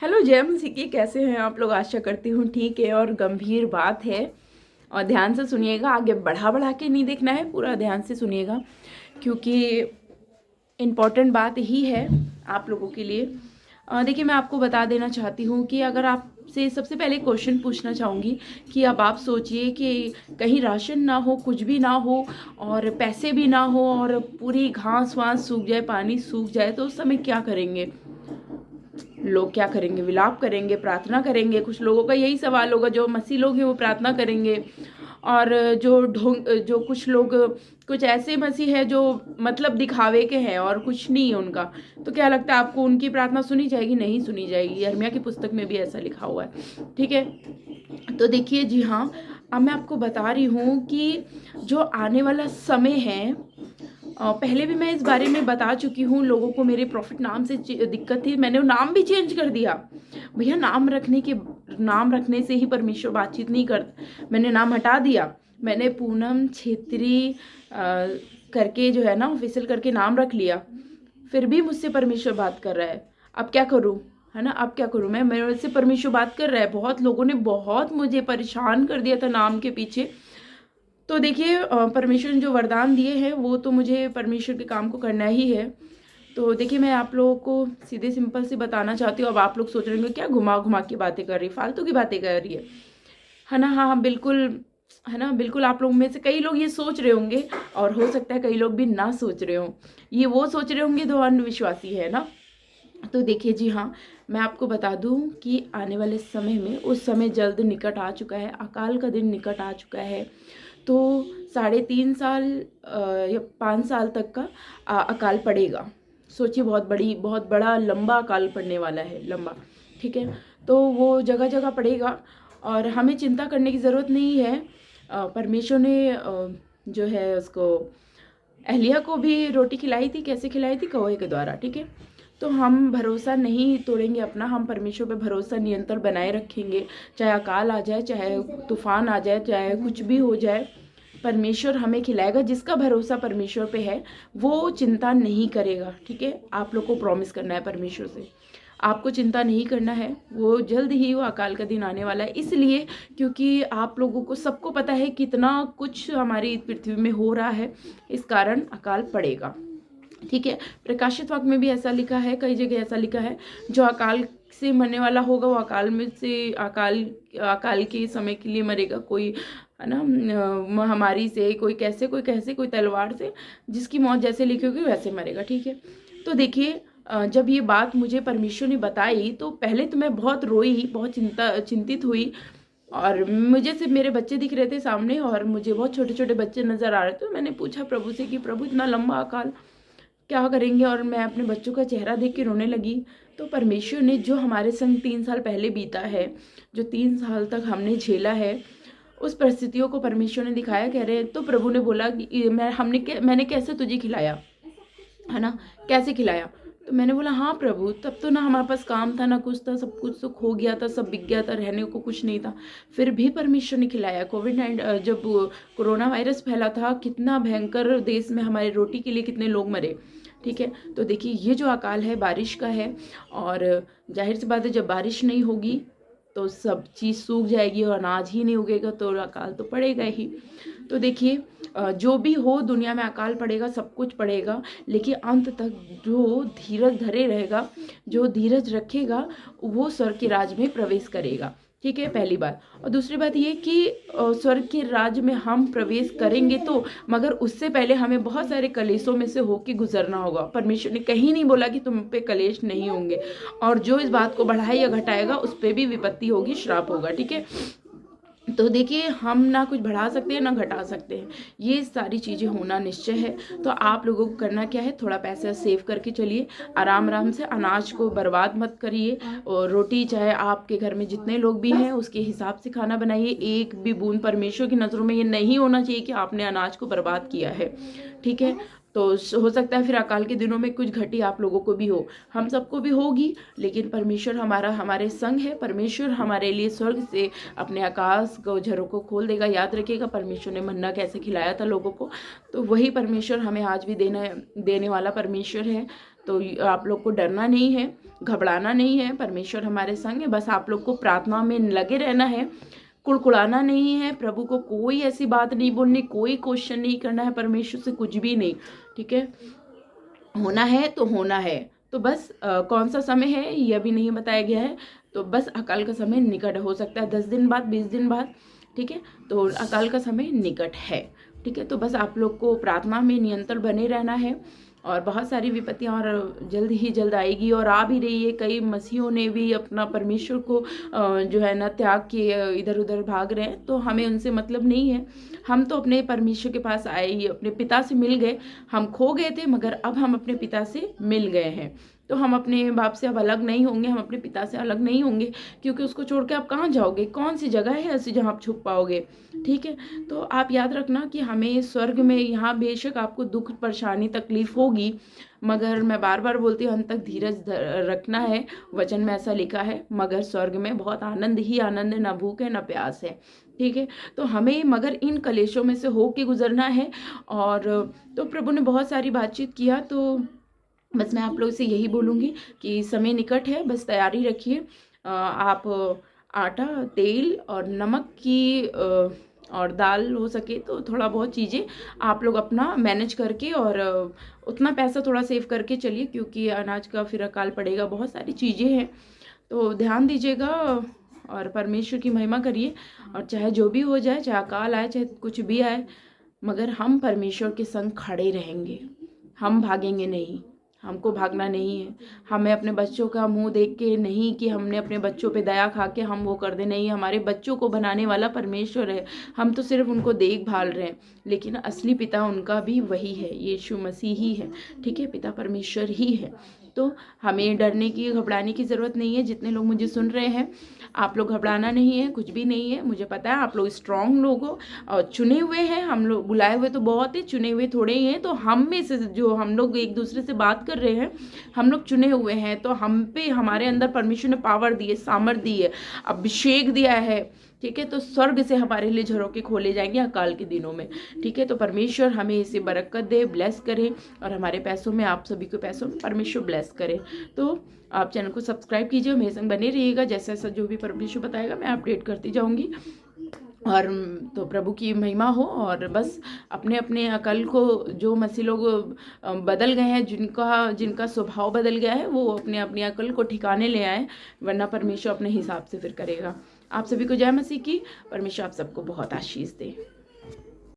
Hello जय मसीह, कैसे हैं आप लोग। आशा करती हूँ ठीक है। और गंभीर बात है और ध्यान से सुनिएगा, आगे बढ़ा बढ़ा के नहीं देखना है, पूरा ध्यान से सुनिएगा क्योंकि इम्पॉर्टेंट बात ही है आप लोगों के लिए। देखिए, मैं आपको बता देना चाहती हूँ कि अगर आपसे सबसे पहले क्वेश्चन पूछना चाहूँगी कि अब आप सोचिए कि कहीं राशन ना हो, कुछ भी ना हो और पैसे भी ना हो और पूरी घास वास सूख जाए, पानी सूख जाए, तो उस समय क्या करेंगे लोग? क्या करेंगे? विलाप करेंगे, प्रार्थना करेंगे। कुछ लोगों का यही सवाल होगा, जो मसीह लोग हैं वो प्रार्थना करेंगे। और जो कुछ लोग, कुछ ऐसे मसीह है जो मतलब दिखावे के हैं और कुछ नहीं है उनका, तो क्या लगता है आपको उनकी प्रार्थना सुनी जाएगी? नहीं सुनी जाएगी। यिर्मयाह की पुस्तक में भी ऐसा लिखा हुआ है, ठीक है। तो देखिए, जी हाँ, अब मैं आपको बता रही हूँ कि जो आने वाला समय है, पहले भी मैं इस बारे में बता चुकी हूँ लोगों को। मेरे प्रॉफिट नाम से दिक्कत थी, मैंने नाम भी चेंज कर दिया। भैया, नाम रखने से ही परमेश्वर बातचीत नहीं करता। मैंने नाम हटा दिया, मैंने पूनम छेत्री करके जो है ना ऑफिशियल करके नाम रख लिया। फिर भी मुझसे परमेश्वर बात कर रहा है। अब क्या करूँ, है ना? अब क्या करूँ मैं? मेरे से परमेश्वर बात कर रहा है। बहुत लोगों ने बहुत मुझे परेशान कर दिया था नाम के पीछे। तो देखिए, परमेश्वर ने जो वरदान दिए हैं वो तो मुझे परमेश्वर के काम को करना ही है। तो देखिए, मैं आप लोगों को सीधे सिंपल से बताना चाहती हूँ। अब आप लोग सोच रहे होंगे क्या घुमा घुमा के बातें कर रही है, फालतू की बातें कर रही है ना? हाँ हाँ, बिल्कुल, है ना? बिल्कुल, आप लोग में से कई लोग ये सोच रहे होंगे और हो सकता है कई लोग भी ना सोच रहे हों। ये वो सोच रहे होंगे जो अंधविश्वासी है ना। तो देखिए, जी हाँ, मैं आपको बता दूं कि आने वाले समय में, उस समय जल्द निकट आ चुका है, अकाल का दिन निकट आ चुका है। तो 3.5 साल या 5 साल तक का अकाल पड़ेगा। सोचिए, बहुत बड़ा लंबा अकाल पड़ने वाला है, लंबा, ठीक है। तो वो जगह जगह पड़ेगा और हमें चिंता करने की ज़रूरत नहीं है। परमेश्वर ने जो है उसको, एलिया को भी रोटी खिलाई थी। कैसे खिलाई थी? कौवे के द्वारा, ठीक है। तो हम भरोसा नहीं तोड़ेंगे अपना, हम परमेश्वर पे भरोसा निरंतर बनाए रखेंगे। चाहे अकाल आ जाए, चाहे तूफान आ जाए, चाहे कुछ भी हो जाए, परमेश्वर हमें खिलाएगा। जिसका भरोसा परमेश्वर पे है वो चिंता नहीं करेगा, ठीक है। आप लोग को प्रॉमिस करना है परमेश्वर से, आपको चिंता नहीं करना है। वो जल्द ही वो अकाल का दिन आने वाला है, इसलिए क्योंकि आप लोगों को सबको पता है कितना कुछ हमारी पृथ्वी में हो रहा है, इस कारण अकाल पड़ेगा, ठीक है। प्रकाशित वाक्य में भी ऐसा लिखा है, कई जगह ऐसा लिखा है, जो अकाल से मरने वाला होगा वो अकाल में से अकाल के समय के लिए मरेगा। कोई, है ना, महामारी से, कोई कैसे कोई तलवार से, जिसकी मौत जैसे लिखी होगी वैसे मरेगा, ठीक है। तो देखिए, जब ये बात मुझे परमेश्वर ने बताई तो पहले तो मैं बहुत रोई, बहुत चिंतित हुई। और मुझे सिर्फ मेरे बच्चे दिख रहे थे सामने और मुझे बहुत छोटे छोटे बच्चे नज़र आ रहे थे। तो मैंने पूछा प्रभु से कि प्रभु, इतना लंबा अकाल क्या करेंगे? और मैं अपने बच्चों का चेहरा देख के रोने लगी। तो परमेश्वर ने जो हमारे संग 3 साल पहले बीता है, जो 3 साल तक हमने झेला है, उस परिस्थितियों को परमेश्वर ने दिखाया। कह रहे हैं, तो प्रभु ने बोला कि मैंने कैसे तुझे खिलाया, है ना, कैसे खिलाया? तो मैंने बोला, हाँ प्रभु, तब तो ना हमारे पास काम था, ना कुछ था, सब कुछ तो खो गया था, सब बिक गया था, रहने को कुछ नहीं था। फिर भी परमेश्वर ने खिलाया। जब कोरोना वायरस फैला था, कितना भयंकर, देश में हमारे रोटी के लिए कितने लोग मरे, ठीक है। तो देखिए, ये जो अकाल है बारिश का है, और जाहिर सी बात है जब बारिश नहीं होगी तो सब चीज़ सूख जाएगी और अनाज ही नहीं उगेगा, तो अकाल तो पड़ेगा ही। तो देखिए, जो भी हो, दुनिया में अकाल पड़ेगा, सब कुछ पड़ेगा, लेकिन अंत तक जो धीरज धरे रहेगा, जो धीरज रखेगा, वो स्वर्ग के राज में प्रवेश करेगा, ठीक है, पहली बात। और दूसरी बात ये कि स्वर्ग के राज में हम प्रवेश करेंगे तो, मगर उससे पहले हमें बहुत सारे कलेशों में से होके गुजरना होगा। परमेश्वर ने कहीं नहीं बोला कि तुम पे कलेश नहीं होंगे, और जो इस बात को बढ़ाए या घटाएगा उस पर भी विपत्ति होगी, श्राप होगा, ठीक है। तो देखिए, हम ना कुछ बढ़ा सकते हैं ना घटा सकते हैं, ये सारी चीज़ें होना निश्चय है। तो आप लोगों को करना क्या है, थोड़ा पैसा सेव करके चलिए, आराम आराम से, अनाज को बर्बाद मत करिए। और रोटी, चाहे आपके घर में जितने लोग भी हैं उसके हिसाब से खाना बनाइए। एक भी बूंद, परमेश्वर की नज़रों में ये नहीं होना चाहिए कि आपने अनाज को बर्बाद किया है, ठीक है। तो हो सकता है फिर अकाल के दिनों में कुछ घटी आप लोगों को भी हो, हम सबको भी होगी, लेकिन परमेश्वर हमारे संग है। परमेश्वर हमारे लिए स्वर्ग से अपने आकाश को, झरों को खोल देगा। याद रखिएगा, परमेश्वर ने मन्ना कैसे खिलाया था लोगों को, तो वही परमेश्वर हमें आज भी देने वाला परमेश्वर है। तो आप लोग को डरना नहीं है, घबराना नहीं है, परमेश्वर हमारे संग है। बस आप लोग को प्रार्थना में लगे रहना है, कुड़कुड़ाना नहीं है, प्रभु को कोई ऐसी बात नहीं बोलनी, कोई क्वेश्चन नहीं करना है परमेश्वर से, कुछ भी नहीं, ठीक है। होना है तो होना है, तो बस कौन सा समय है यह भी नहीं बताया गया है। तो बस अकाल का समय निकट हो सकता है 10 दिन बाद, 20 दिन बाद, ठीक है। तो अकाल का समय निकट है, ठीक है। तो बस आप लोग को प्रार्थना में निरंतर बने रहना है, और बहुत सारी विपत्तियां और जल्द ही जल्द आएगी और आ भी रही है। कई मसीहों ने भी अपना परमेश्वर को जो है ना त्याग के इधर उधर भाग रहे हैं, तो हमें उनसे मतलब नहीं है। हम तो अपने परमेश्वर के पास आए ही, अपने पिता से मिल गए। हम खो गए थे मगर अब हम अपने पिता से मिल गए हैं, तो हम अपने बाप से अब अलग नहीं होंगे, हम अपने पिता से अलग नहीं होंगे, क्योंकि उसको छोड़ के आप कहाँ जाओगे, कौन सी जगह है ऐसी जहाँ आप छुप पाओगे, ठीक है। तो आप याद रखना कि हमें स्वर्ग में, यहाँ बेशक आपको दुख परेशानी तकलीफ होगी, मगर मैं बार बार बोलती हूँ अंत तक धीरज रखना है, वचन में ऐसा लिखा है। मगर स्वर्ग में बहुत आनंद ही आनंद है, ना भूख है ना प्यास है, ठीक है। तो हमें मगर इन कलेशों में से हो के गुजरना है। और तो प्रभु ने बहुत सारी बातचीत किया, तो बस मैं आप लोगों से यही बोलूँगी कि समय निकट है, बस तैयारी रखिए। आप आटा, तेल और नमक की और दाल हो सके तो थोड़ा बहुत चीज़ें आप लोग अपना मैनेज करके, और उतना पैसा थोड़ा सेव करके चलिए, क्योंकि अनाज का फिर अकाल पड़ेगा, बहुत सारी चीज़ें हैं, तो ध्यान दीजिएगा और परमेश्वर की महिमा करिए। और चाहे जो भी हो जाए, चाहे अकाल आए, चाहे कुछ भी आए, मगर हम परमेश्वर के संग खड़े रहेंगे, हम भागेंगे नहीं, हमको भागना नहीं है। हमें अपने बच्चों का मुंह देख के नहीं, कि हमने अपने बच्चों पे दया खा के हम वो कर दे, नहीं, हमारे बच्चों को बनाने वाला परमेश्वर है, हम तो सिर्फ उनको देखभाल रहे हैं, लेकिन असली पिता उनका भी वही है, यीशु मसीह ही है, ठीक है, पिता परमेश्वर ही है। तो हमें डरने की, घबराने की ज़रूरत नहीं है। जितने लोग मुझे सुन रहे हैं, आप लोग घबराना नहीं है, कुछ भी नहीं है। मुझे पता है आप लोग स्ट्रांग लोग हो और चुने हुए हैं। हम लोग बुलाए हुए तो बहुत है, चुने हुए थोड़े ही हैं। तो हम में से जो हम लोग एक दूसरे से बात कर रहे हैं, हम लोग चुने हुए हैं, तो हम पे, हमारे अंदर परमेश्वर ने पावर दी है, सामर्थ दी है, अभिषेक दिया है, ठीक है। तो स्वर्ग से हमारे लिए झरोके खोले जाएंगे अकाल के दिनों में, ठीक है। तो परमेश्वर हमें इसे बरकत दे, ब्लेस करे, और हमारे पैसों में, आप सभी के पैसों में परमेश्वर ब्लेस करे। तो आप चैनल को सब्सक्राइब कीजिए, मेरे संग बने रहिएगा, जैसा जैसा जो भी परमेश्वर बताएगा मैं अपडेट करती जाऊँगी। और तो प्रभु की महिमा हो। और बस अपने अपने अकल को, जो मसीह लोग बदल गए हैं, जिनका स्वभाव बदल गया है, वो अपने अपनी अकल को ठिकाने ले आए, वरना परमेश्वर अपने हिसाब से फिर करेगा। आप सभी को जय मसीह की। परमेश्वर आप सबको बहुत आशीष दे।